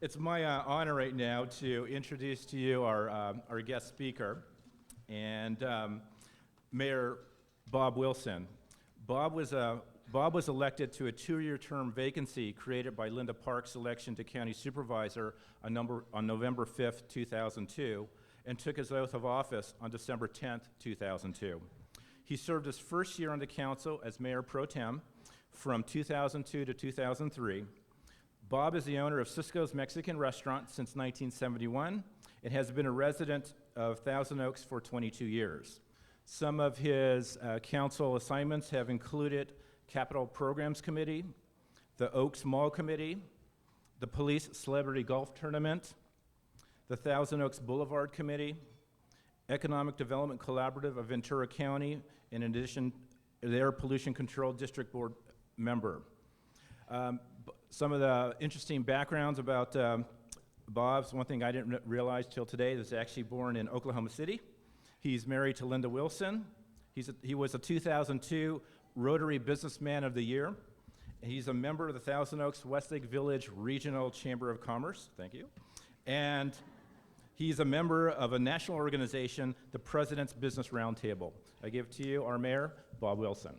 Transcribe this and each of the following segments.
It's my honor right now to introduce to you our guest speaker, and Mayor Bob Wilson. Bob was elected to a 2-year term vacancy created by Linda Park's election to county supervisor on November 5th, 2002, and took his oath of office on December 10th, 2002. He served his first year on the council as mayor pro tem from 2002 to 2003. Bob is the owner of Cisco's Mexican Restaurant since 1971 and has been a resident of Thousand Oaks for 22 years. Some of his council assignments have included Capital Programs Committee, the Oaks Mall Committee, the Police Celebrity Golf Tournament, the Thousand Oaks Boulevard Committee, Economic Development Collaborative of Ventura County, in addition, their Pollution Control District Board member. Some of the interesting backgrounds about Bob's, one thing I didn't realize till today, is actually born in Oklahoma City. He's married to Linda Wilson. He was a 2002 Rotary Businessman of the Year. He's a member of the Thousand Oaks Westlake Village Regional Chamber of Commerce, thank you. And he's a member of a national organization, the President's Business Roundtable. I give to you our mayor, Bob Wilson.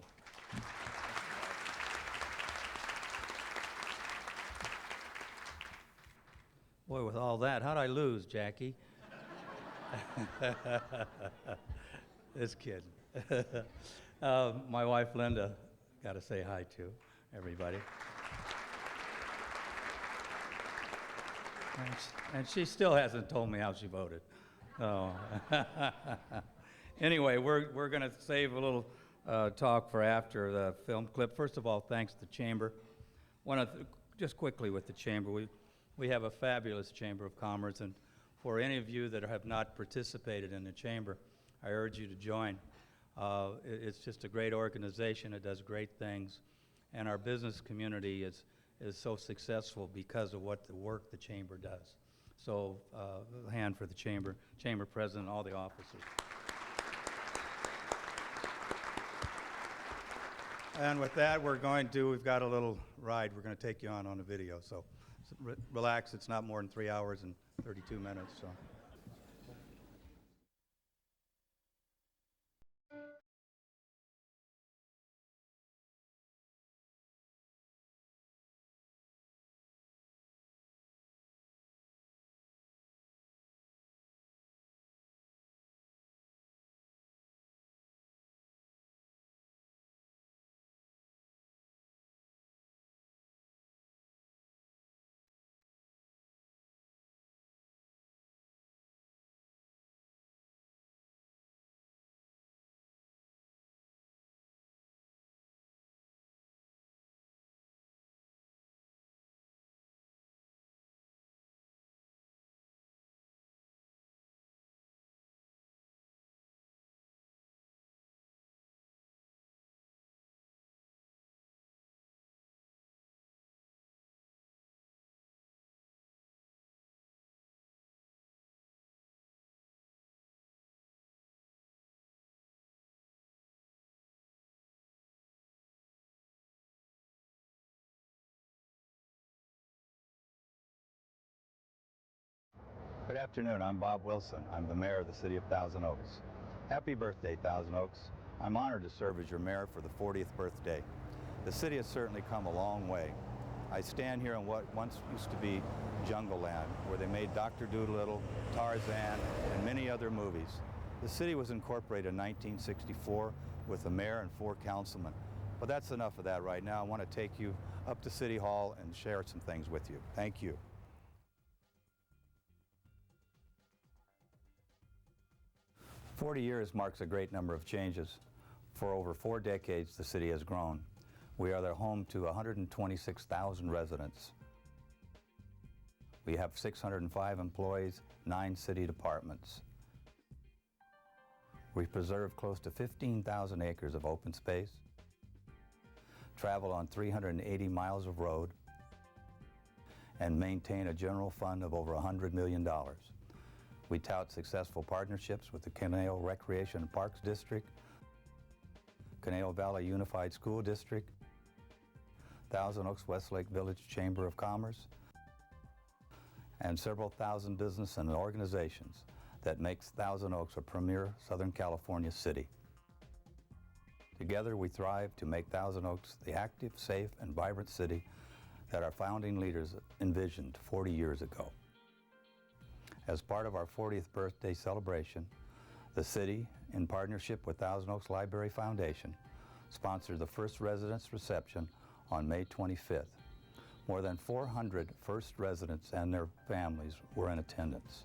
Boy, with all that, how'd I lose, Jackie? This kid. My wife, Linda, got to say hi to everybody. And she still hasn't told me how she voted. So. Anyway, we're going to save a little talk for after the film clip. First of all, thanks to the Chamber. Just quickly with the Chamber, we have a fabulous Chamber of Commerce, and for any of you that have not participated in the Chamber, I urge you to join. It's just a great organization. It does great things, and our business community is so successful because of what the work the Chamber does. So, a hand for the Chamber President, all the officers. And with that, we've got a little ride we're going to take you on a video. So relax, it's not more than 3 hours and 32 minutes. So. Good afternoon, I'm Bob Wilson. I'm the mayor of the city of Thousand Oaks. Happy birthday, Thousand Oaks. I'm honored to serve as your mayor for the 40th birthday. The city has certainly come a long way. I stand here in what once used to be Jungle Land, where they made Dr. Dolittle, Tarzan, and many other movies. The city was incorporated in 1964 with a mayor and 4 councilmen. But that's enough of that right now. I want to take you up to City Hall and share some things with you. Thank you. 40 years marks a great number of changes. For over 4 decades, the city has grown. We are the home to 126,000 residents. We have 605 employees, 9 city departments. We preserve close to 15,000 acres of open space, travel on 380 miles of road, and maintain a general fund of over $100 million. We tout successful partnerships with the Canal Recreation and Parks District, Canal Valley Unified School District, Thousand Oaks Westlake Village Chamber of Commerce, and several thousand business and organizations that makes Thousand Oaks a premier Southern California city. Together we thrive to make Thousand Oaks the active, safe, and vibrant city that our founding leaders envisioned 40 years ago. As part of our 40th birthday celebration, the city, in partnership with Thousand Oaks Library Foundation, sponsored the first residence reception on May 25th. More than 400 first residents and their families were in attendance.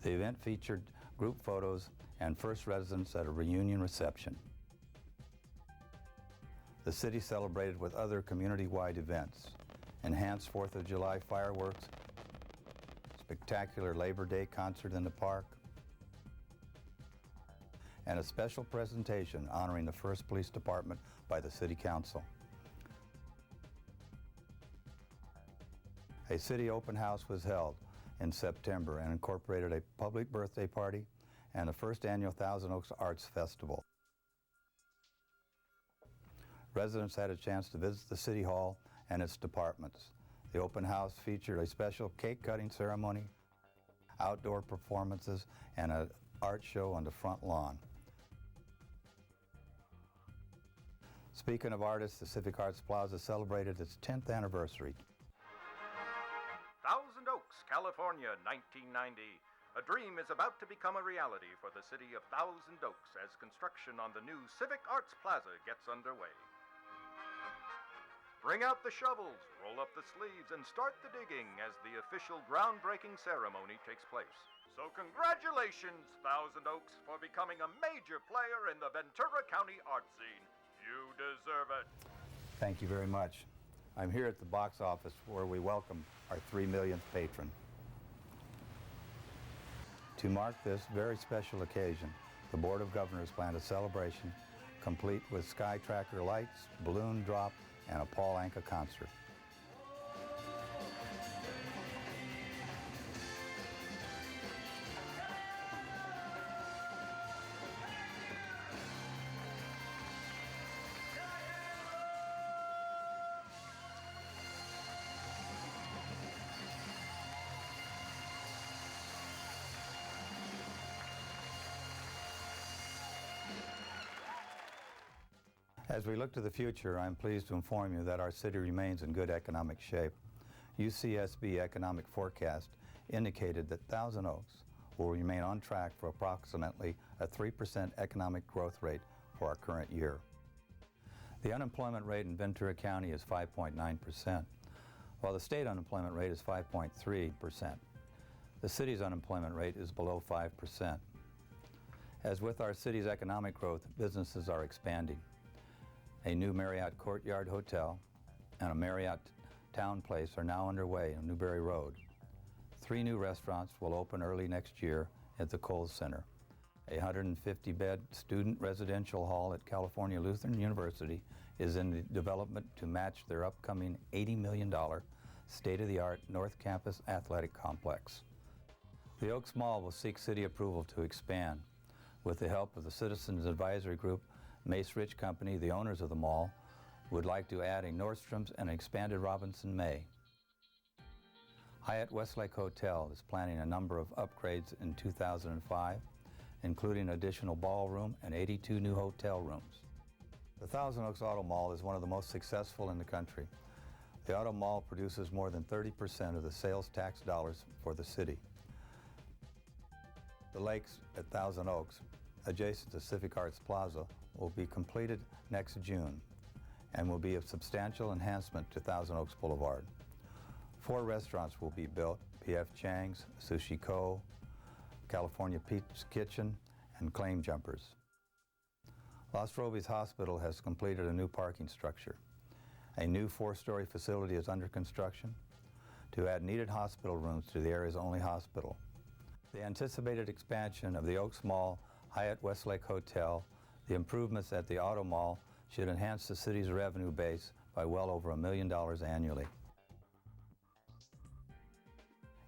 The event featured group photos and first residents at a reunion reception. The city celebrated with other community-wide events, enhanced 4th of July fireworks, spectacular Labor Day concert in the park, and a special presentation honoring the 1st Police Department by the City Council. A city open house was held in September and incorporated a public birthday party and the first annual Thousand Oaks Arts Festival. Residents had a chance to visit the City Hall and its departments. The open house featured a special cake cutting ceremony, outdoor performances, and an art show on the front lawn. Speaking of artists, the Civic Arts Plaza celebrated its 10th anniversary. Thousand Oaks, California, 1990. A dream is about to become a reality for the city of Thousand Oaks as construction on the new Civic Arts Plaza gets underway. Bring out the shovels, roll up the sleeves, and start the digging as the official groundbreaking ceremony takes place. So congratulations, Thousand Oaks, for becoming a major player in the Ventura County art scene. You deserve it. Thank you very much. I'm here at the box office where we welcome our 3 millionth patron. To mark this very special occasion, the Board of Governors planned a celebration complete with sky tracker lights, balloon drop, and a Paul Anka concert. As we look to the future, I'm pleased to inform you that our city remains in good economic shape. UCSB economic forecast indicated that Thousand Oaks will remain on track for approximately a 3% economic growth rate for our current year. The unemployment rate in Ventura County is 5.9%, while the state unemployment rate is 5.3%. The city's unemployment rate is below 5%. As with our city's economic growth, businesses are expanding. A new Marriott Courtyard Hotel and a Marriott Town Place are now underway on Newberry Road. 3 new restaurants will open early next year at the Kohl's Center. A 150-bed student residential hall at California Lutheran University is in development to match their upcoming $80 million state-of-the-art North Campus athletic complex. The Oaks Mall will seek city approval to expand. With the help of the Citizens Advisory Group, Mace Rich Company, the owners of the mall, would like to add a Nordstrom's and an expanded Robinson May. Hyatt Westlake Hotel is planning a number of upgrades in 2005, including additional ballroom and 82 new hotel rooms. The Thousand Oaks Auto Mall is one of the most successful in the country. The Auto Mall produces more than 30% of the sales tax dollars for the city. The lakes at Thousand Oaks, adjacent to Civic Arts Plaza, will be completed next June and will be a substantial enhancement to Thousand Oaks Boulevard. 4 restaurants will be built: P.F. Chang's, Sushi Co., California Pete's Kitchen, and Claim Jumpers. Los Robles Hospital has completed a new parking structure. A new 4-story facility is under construction to add needed hospital rooms to the area's only hospital. The anticipated expansion of the Oaks Mall, Hyatt Westlake Hotel, the improvements at the Auto Mall should enhance the city's revenue base by well over $1 million annually.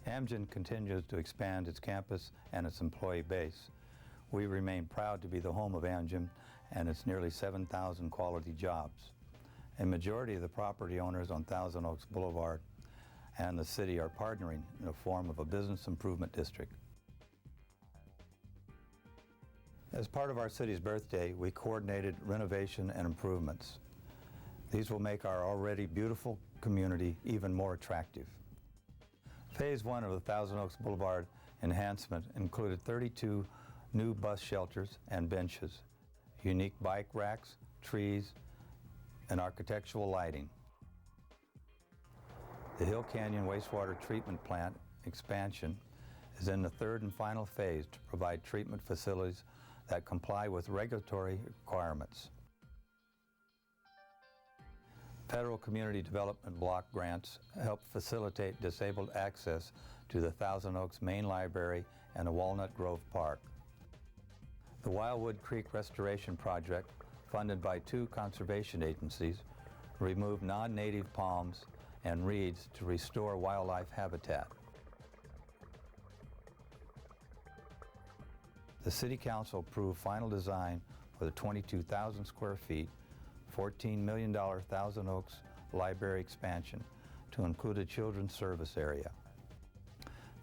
Amgen continues to expand its campus and its employee base. We remain proud to be the home of Amgen and its nearly 7,000 quality jobs. A majority of the property owners on Thousand Oaks Boulevard and the city are partnering in the form of a business improvement district. As part of our city's birthday, we coordinated renovation and improvements. These will make our already beautiful community even more attractive. Phase 1 of the Thousand Oaks Boulevard enhancement included 32 new bus shelters and benches, unique bike racks, trees, and architectural lighting. The Hill Canyon Wastewater Treatment Plant expansion is in the third and final phase to provide treatment facilities that comply with regulatory requirements. Federal Community Development Block grants help facilitate disabled access to the Thousand Oaks Main Library and the Walnut Grove Park. The Wildwood Creek Restoration Project, funded by 2 conservation agencies, removed non-native palms and reeds to restore wildlife habitat. The City Council approved final design for the 22,000 square feet, $14 million Thousand Oaks Library expansion to include a children's service area.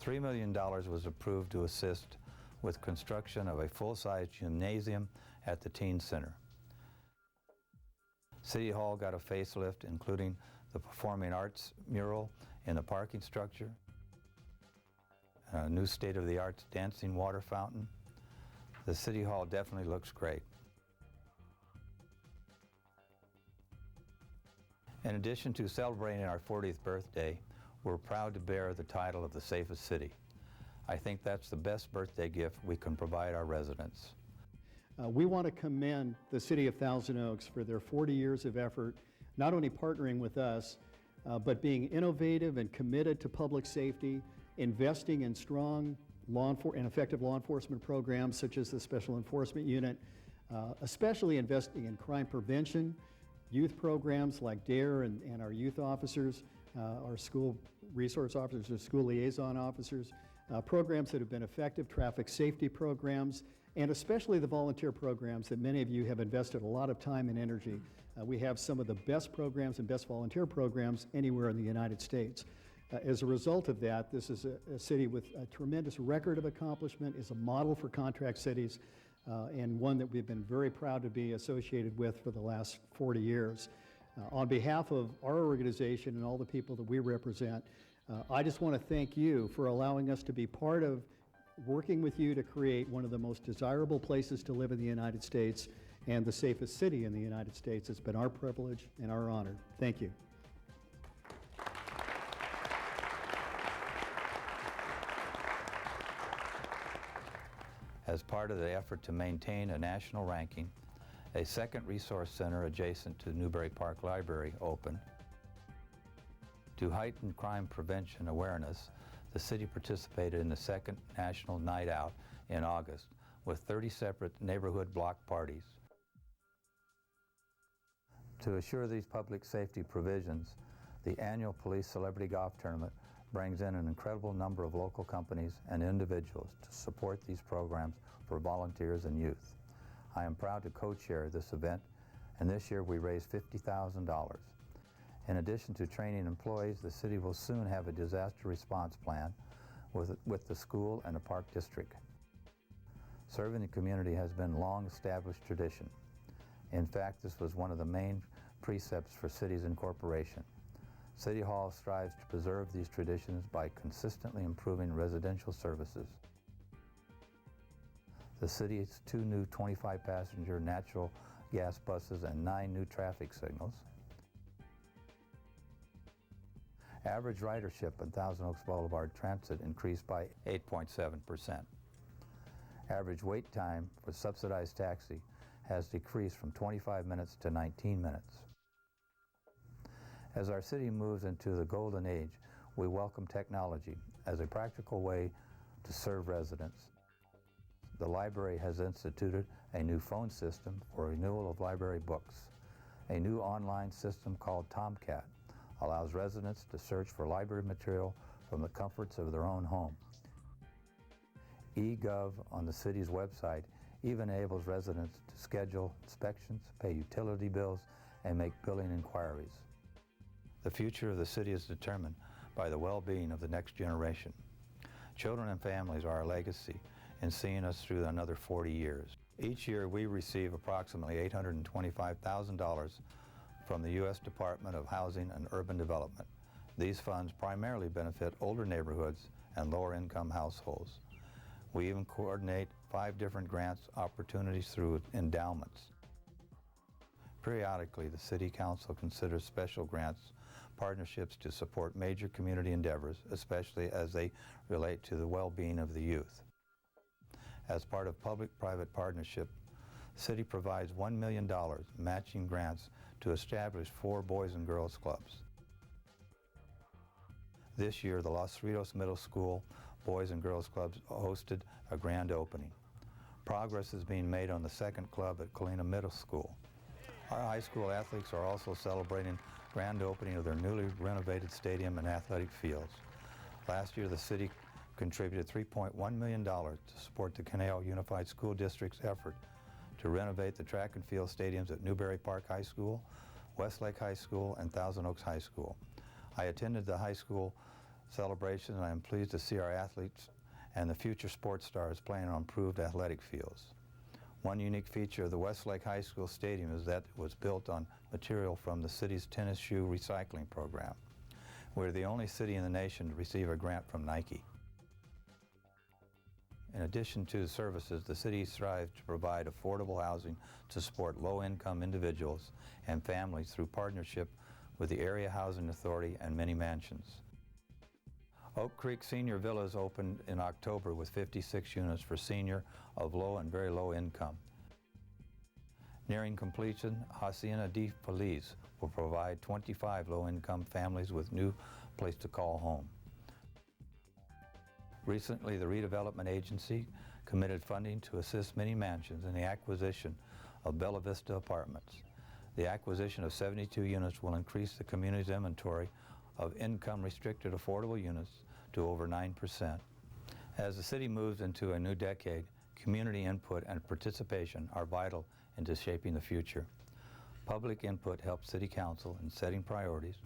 $3 million was approved to assist with construction of a full-size gymnasium at the Teen Center. City Hall got a facelift, including the Performing Arts mural in the parking structure, a new state-of-the-art dancing water fountain. The City Hall definitely looks great. In addition to celebrating our 40th birthday, we're proud to bear the title of the safest city. I think that's the best birthday gift we can provide our residents. We want to commend the City of Thousand Oaks for their 40 years of effort, not only partnering with us, but being innovative and committed to public safety, investing in strong and effective law enforcement programs such as the Special Enforcement Unit, especially investing in crime prevention, youth programs like DARE and our youth officers, our school resource officers, or school liaison officers, programs that have been effective, traffic safety programs, and especially the volunteer programs that many of you have invested a lot of time and energy. We have some of the best programs and best volunteer programs anywhere in the United States. As a result of that, this is a city with a tremendous record of accomplishment, is a model for contract cities, and one that we've been very proud to be associated with for the last 40 years. On behalf of our organization and all the people that we represent, I just want to thank you for allowing us to be part of working with you to create one of the most desirable places to live in the United States and the safest city in the United States. It's been our privilege and our honor. Thank you. As part of the effort to maintain a national ranking, a second resource center adjacent to Newbury Park Library opened. To heighten crime prevention awareness, the city participated in the second National Night Out in August with 30 separate neighborhood block parties. To assure these public safety provisions, the annual Police Celebrity Golf Tournament brings in an incredible number of local companies and individuals to support these programs for volunteers and youth. I am proud to co-chair this event, and this year we raised $50,000. In addition to training employees, the city will soon have a disaster response plan with the school and the park district. Serving the community has been a long-established tradition. In fact, this was one of the main precepts for cities incorporation. City Hall strives to preserve these traditions by consistently improving residential services. The city's 2 new 25-passenger natural gas buses and 9 new traffic signals. Average ridership at Thousand Oaks Boulevard Transit increased by 8.7%. Average wait time for subsidized taxi has decreased from 25 minutes to 19 minutes. As our city moves into the golden age, we welcome technology as a practical way to serve residents. The library has instituted a new phone system for renewal of library books. A new online system called Tomcat allows residents to search for library material from the comforts of their own home. eGov on the city's website even enables residents to schedule inspections, pay utility bills, and make billing inquiries. The future of the city is determined by the well-being of the next generation. Children and families are our legacy in seeing us through another 40 years. Each year we receive approximately $825,000 from the U.S. Department of Housing and Urban Development. These funds primarily benefit older neighborhoods and lower-income households. We even coordinate 5 different grants opportunities through endowments. Periodically, the City Council considers special grants partnerships to support major community endeavors, especially as they relate to the well-being of the youth. As part of public-private partnership, the City provides $1 million matching grants to establish 4 Boys and Girls Clubs. This year, the Los Cerritos Middle School Boys and Girls Clubs hosted a grand opening. Progress is being made on the 2nd club at Colina Middle School. Our high school athletes are also celebrating grand opening of their newly renovated stadium and athletic fields. Last year, the city contributed $3.1 million to support the Canal Unified School District's effort to renovate the track and field stadiums at Newberry Park High School, Westlake High School, and Thousand Oaks High School. I attended the high school celebration, and I am pleased to see our athletes and the future sports stars playing on improved athletic fields. One unique feature of the Westlake High School Stadium is that it was built on material from the city's tennis shoe recycling program. We're the only city in the nation to receive a grant from Nike. In addition to services, the city strives to provide affordable housing to support low-income individuals and families through partnership with the Area Housing Authority and many mansions. Oak Creek Senior Villas opened in October with 56 units for senior of low and very low income. Nearing completion, Hacienda de Feliz will provide 25 low-income families with new place to call home. Recently, the Redevelopment Agency committed funding to assist many mansions in the acquisition of Bella Vista Apartments. The acquisition of 72 units will increase the community's inventory of income-restricted affordable units to over 9%. As the city moves into a new decade, community input and participation are vital into shaping the future. Public input helps City Council in setting priorities,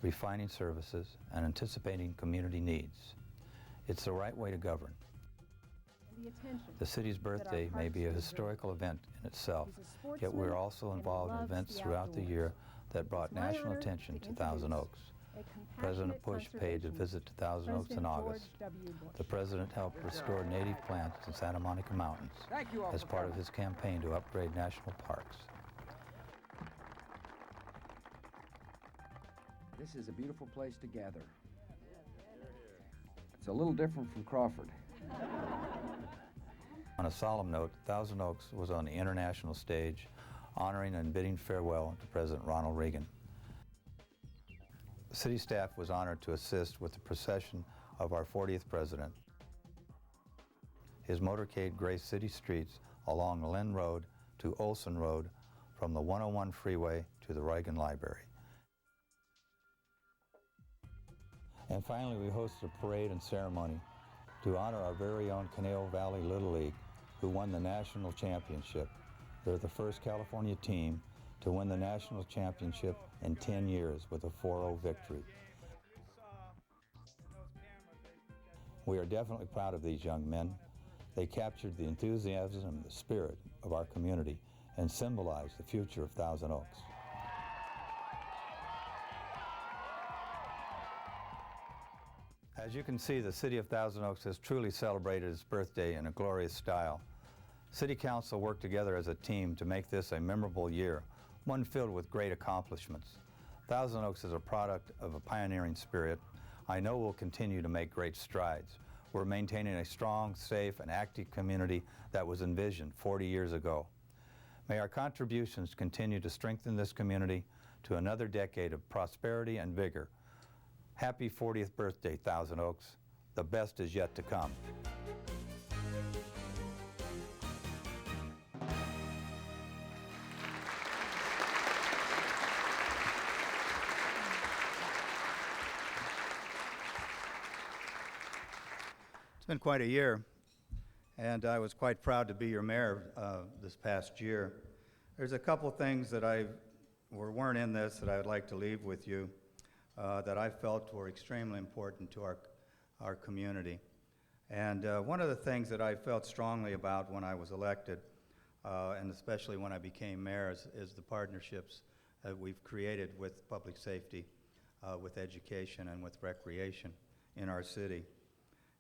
refining services, and anticipating community needs. It's the right way to govern. The city's birthday may be a historical event in itself, yet we're also involved in events throughout the year that brought national attention to Thousand Oaks. President Bush paid a visit to Thousand Oaks in August. The president helped restore native plants in Santa Monica Mountains as part of his campaign to upgrade national parks. This is a beautiful place to gather. It's a little different from Crawford. On a solemn note, Thousand Oaks was on the international stage, honoring and bidding farewell to President Ronald Reagan. The city staff was honored to assist with the procession of our 40th president. His motorcade graced city streets along Lynn Road to Olson Road, from the 101 freeway to the Reagan Library. And finally, we hosted a parade and ceremony to honor our very own Conejo Valley Little League, who won the national championship. They're the first California team to win the national championship in 10 years with a 4-0 victory. We are definitely proud of these young men. They captured the enthusiasm and the spirit of our community and symbolized the future of Thousand Oaks. As you can see, the city of Thousand Oaks has truly celebrated its birthday in a glorious style. City Council worked together as a team to make this a memorable year, one filled with great accomplishments. Thousand Oaks is a product of a pioneering spirit. I know we'll continue to make great strides. We're maintaining a strong, safe, and active community that was envisioned 40 years ago. May our contributions continue to strengthen this community to another decade of prosperity and vigor. Happy 40th birthday, Thousand Oaks. The best is yet to come. It's been quite a year, and I was quite proud to be your mayor this past year. There's a couple things that weren't in this that I would like to leave with you. that I felt were extremely important to our community. And one of the things that I felt strongly about when I was elected, and especially when I became mayor, is the partnerships that we've created with public safety, with education, and with recreation in our city.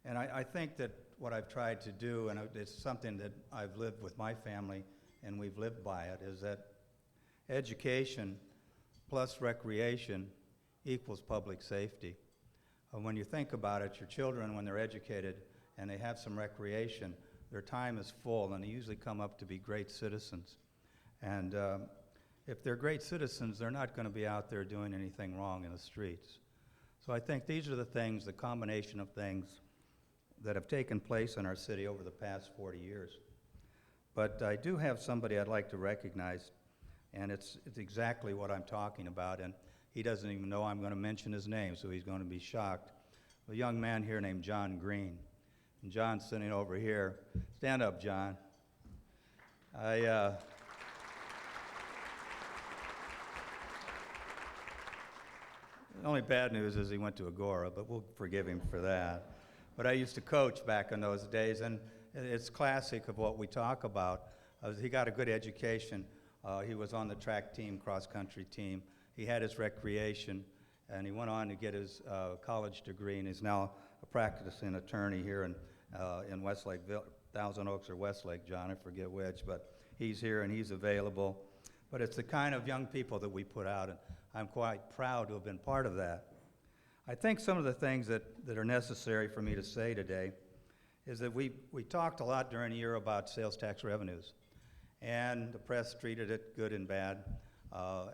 And I think that what I've tried to do, and it's something that I've lived with my family, and we've lived by it, is that education plus recreation equals public safety. When you think about it, your children, when they're educated and they have some recreation, their time is full, and they usually come up to be great citizens. And if they're great citizens, they're not going to be out there doing anything wrong in the streets. So I think these are the things, the combination of things that have taken place in our city over the past 40 years. But I do have somebody I'd like to recognize, and it's exactly what I'm talking about, and he doesn't even know I'm going to mention his name, so he's going to be shocked. A young man here named John Green. And John's sitting over here. Stand up, John. The only bad news is he went to Agora, but we'll forgive him for that. But I used to coach back in those days, and it's classic of what we talk about. He got a good education. He was on the track team, cross-country team. He had his recreation, and he went on to get his college degree, and he's now a practicing attorney here in Westlakeville, Thousand Oaks or Westlake, John, I forget which, but he's here and he's available. But it's the kind of young people that we put out, and I'm quite proud to have been part of that. I think some of the things that are necessary for me to say today is that we talked a lot during the year about sales tax revenues, and the press treated it good and bad,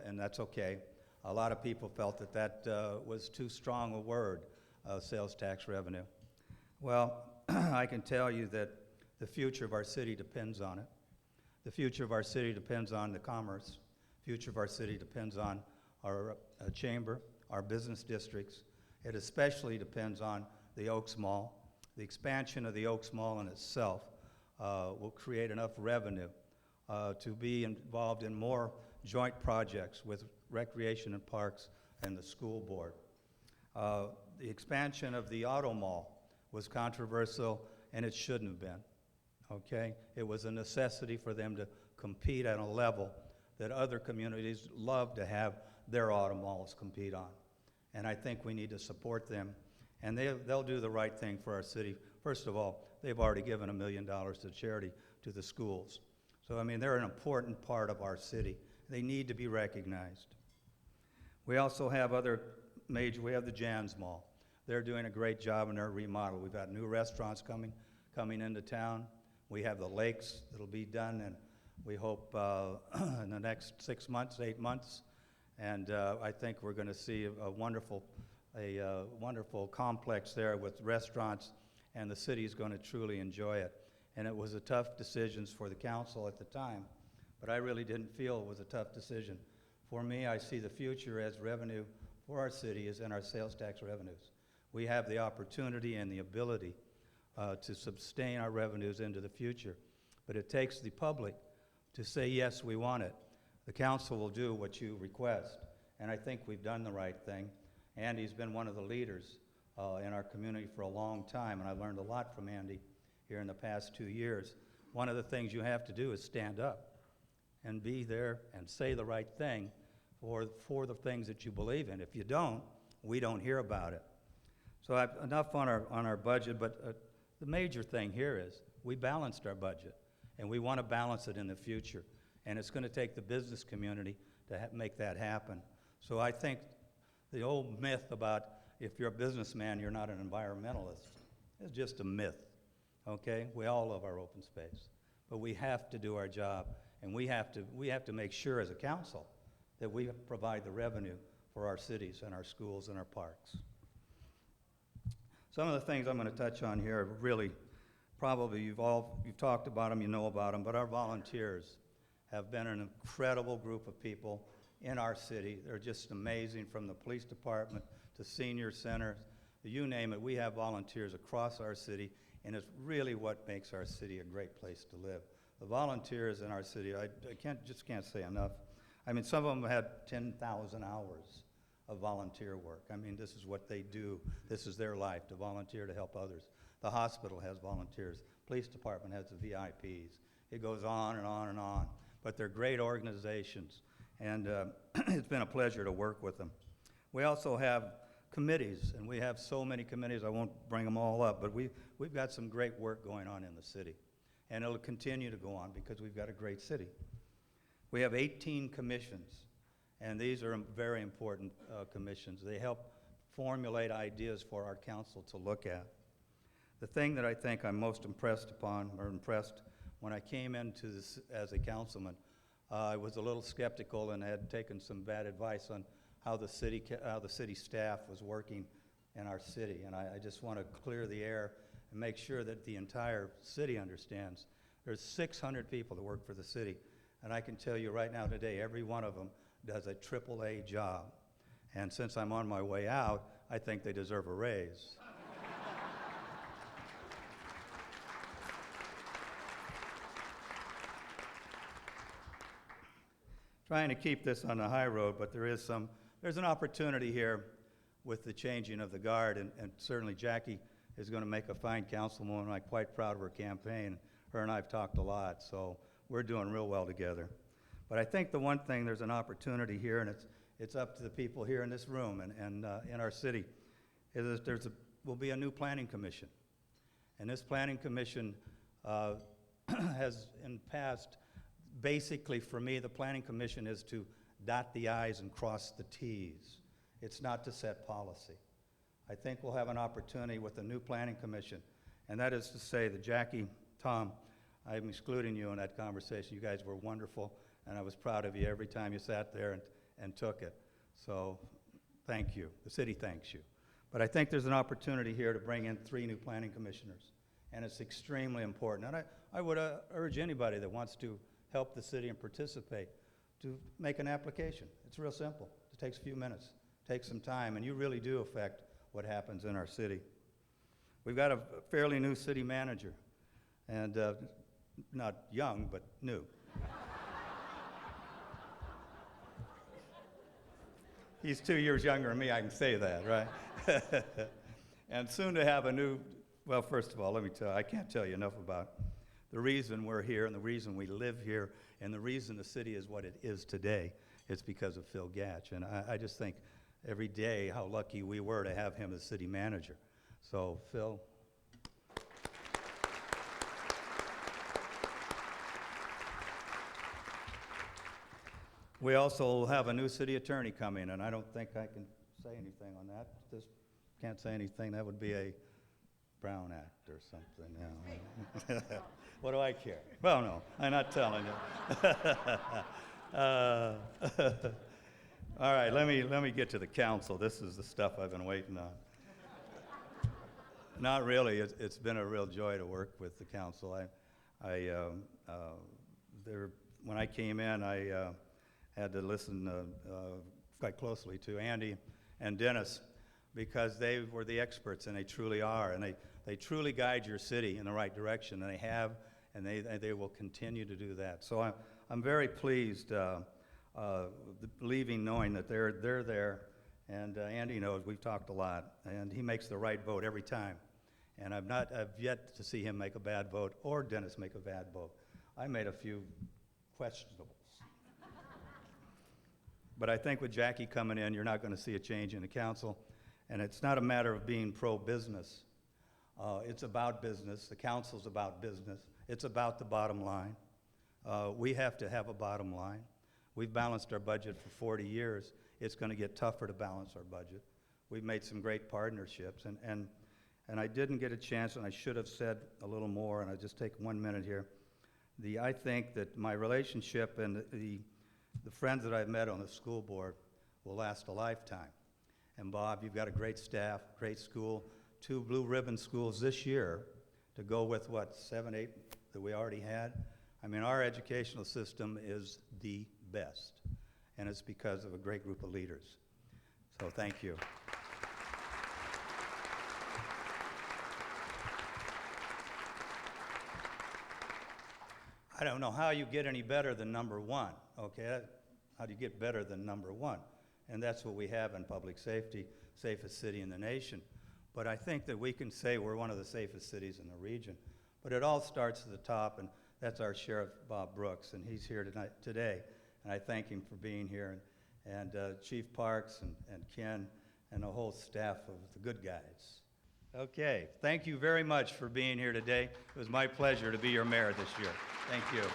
and that's okay. A lot of people felt that was too strong a word, sales tax revenue. Well, I can tell you that the future of our city depends on it. The future of our city depends on the commerce. The future of our city depends on our chamber, our business districts. It especially depends on the Oaks Mall. The expansion of the Oaks Mall in itself will create enough revenue to be involved in more joint projects with Recreation and Parks and the school board. The expansion of the auto mall was controversial, and it shouldn't have been, okay? It was a necessity for them to compete at a level that other communities love to have their auto malls compete on. And I think we need to support them, and they'll do the right thing for our city. First of all, they've already given $1 million to charity to the schools. So, I mean, they're an important part of our city. They need to be recognized. We also have we have the Jan's Mall. They're doing a great job in their remodel. We've got new restaurants coming into town. We have the lakes that'll be done, and we hope in the next 6 months, 8 months. And I think we're going to see a wonderful complex there with restaurants, and the city's going to truly enjoy it. And it was a tough decision for the council at the time, but I really didn't feel it was a tough decision. For me, I see the future as revenue for our city is in our sales tax revenues. We have the opportunity and the ability to sustain our revenues into the future, but it takes the public to say, yes, we want it. The council will do what you request, and I think we've done the right thing. Andy's been one of the leaders in our community for a long time, and I learned a lot from Andy here in the past 2 years. One of the things you have to do is stand up and be there and say the right thing for the things that you believe in. If you don't, we don't hear about it. So enough on our budget, but the major thing here is we balanced our budget, and we want to balance it in the future. And it's going to take the business community to make that happen. So I think the old myth about if you're a businessman, you're not an environmentalist is just a myth, okay? We all love our open space, but we have to do our job, and we have to make sure as a council that we provide the revenue for our cities and our schools and our parks. Some of the things I'm going to touch on here are really, probably you've talked about them, you know about them, but our volunteers have been an incredible group of people in our city. They're just amazing, from the police department to senior centers, you name it. We have volunteers across our city, and it's really what makes our city a great place to live. The volunteers in our city, I can't say enough. I mean, some of them had 10,000 hours of volunteer work. I mean, this is what they do. This is their life, to volunteer to help others. The hospital has volunteers. Police department has the VIPs. It goes on and on and on. But they're great organizations, and it's been a pleasure to work with them. We also have committees, and we have so many committees, I won't bring them all up, but we've got some great work going on in the city. And it'll continue to go on because we've got a great city. We have 18 commissions, and these are very important commissions. They help formulate ideas for our council to look at. The thing that I think I'm most impressed when I came into this as a councilman, I was a little skeptical and had taken some bad advice on how the city staff was working in our city. And I just want to clear the air and make sure that the entire city understands. There's 600 people that work for the city. And I can tell you right now today, every one of them does a AAA job. And since I'm on my way out, I think they deserve a raise. Trying to keep this on the high road, but there's an opportunity here with the changing of the guard, and certainly Jackie is going to make a fine councilwoman. I'm quite proud of her campaign. Her and I have talked a lot, so we're doing real well together. But I think the one thing, there's an opportunity here, and it's up to the people here in this room and in our city, is that will be a new planning commission. And this planning commission has in the past, basically for me, the planning commission is to dot the I's and cross the T's. It's not to set policy. I think we'll have an opportunity with the new planning commission, and that is to say that Jackie, Tom, I'm excluding you in that conversation. You guys were wonderful, and I was proud of you every time you sat there and took it. So thank you. The city thanks you. But I think there's an opportunity here to bring in 3 new planning commissioners, and it's extremely important. And I would urge anybody that wants to help the city and participate to make an application. It's real simple. It takes a few minutes, takes some time, and you really do affect what happens in our city. We've got a fairly new city manager, and not young, but new. He's 2 years younger than me, I can say that, right? And soon to have a new, well, first of all, let me tell you, I can't tell you enough about the reason we're here and the reason we live here and the reason the city is what it is today. It's because of Phil Gatch. And I just think every day how lucky we were to have him as city manager. So, Phil. We also have a new city attorney coming, and I don't think I can say anything on that. Just can't say anything. That would be a Brown Act or something. You know. What do I care? Well, no, I'm not telling you. All right, let me get to the council. This is the stuff I've been waiting on. Not really. It's been a real joy to work with the council. When I came in, I had to listen quite closely to Andy and Dennis because they were the experts, and they truly are, and they truly guide your city in the right direction, and they have, and they will continue to do that. So I'm very pleased leaving knowing that they're there, and Andy knows we've talked a lot, and he makes the right vote every time. And I've yet to see him make a bad vote or Dennis make a bad vote. I made a few questionables. But I think with Jackie coming in, you're not going to see a change in the council. And it's not a matter of being pro-business. It's about business. The council's about business. It's about the bottom line. We have to have a bottom line. We've balanced our budget for 40 years. It's going to get tougher to balance our budget. We've made some great partnerships. And I didn't get a chance, and I should have said a little more, and I'll just take 1 minute here. I think that my relationship and the friends that I've met on the school board will last a lifetime. And Bob, you've got a great staff, great school, 2 blue ribbon schools this year to go with, 7, 8 that we already had. I mean, our educational system is the best, and it's because of a great group of leaders. So thank you. I don't know how you get any better than number 1, okay? How do you get better than number 1? and that's what we have in public safety, safest city in the nation. But I think that we can say we're one of the safest cities in the region. But it all starts at the top, and that's our Sheriff, Bob Brooks, and he's here today. And I thank him for being here, and Chief Parks and Ken and the whole staff of the good guys. Okay, thank you very much for being here today. It was my pleasure to be your mayor this year. Thank you.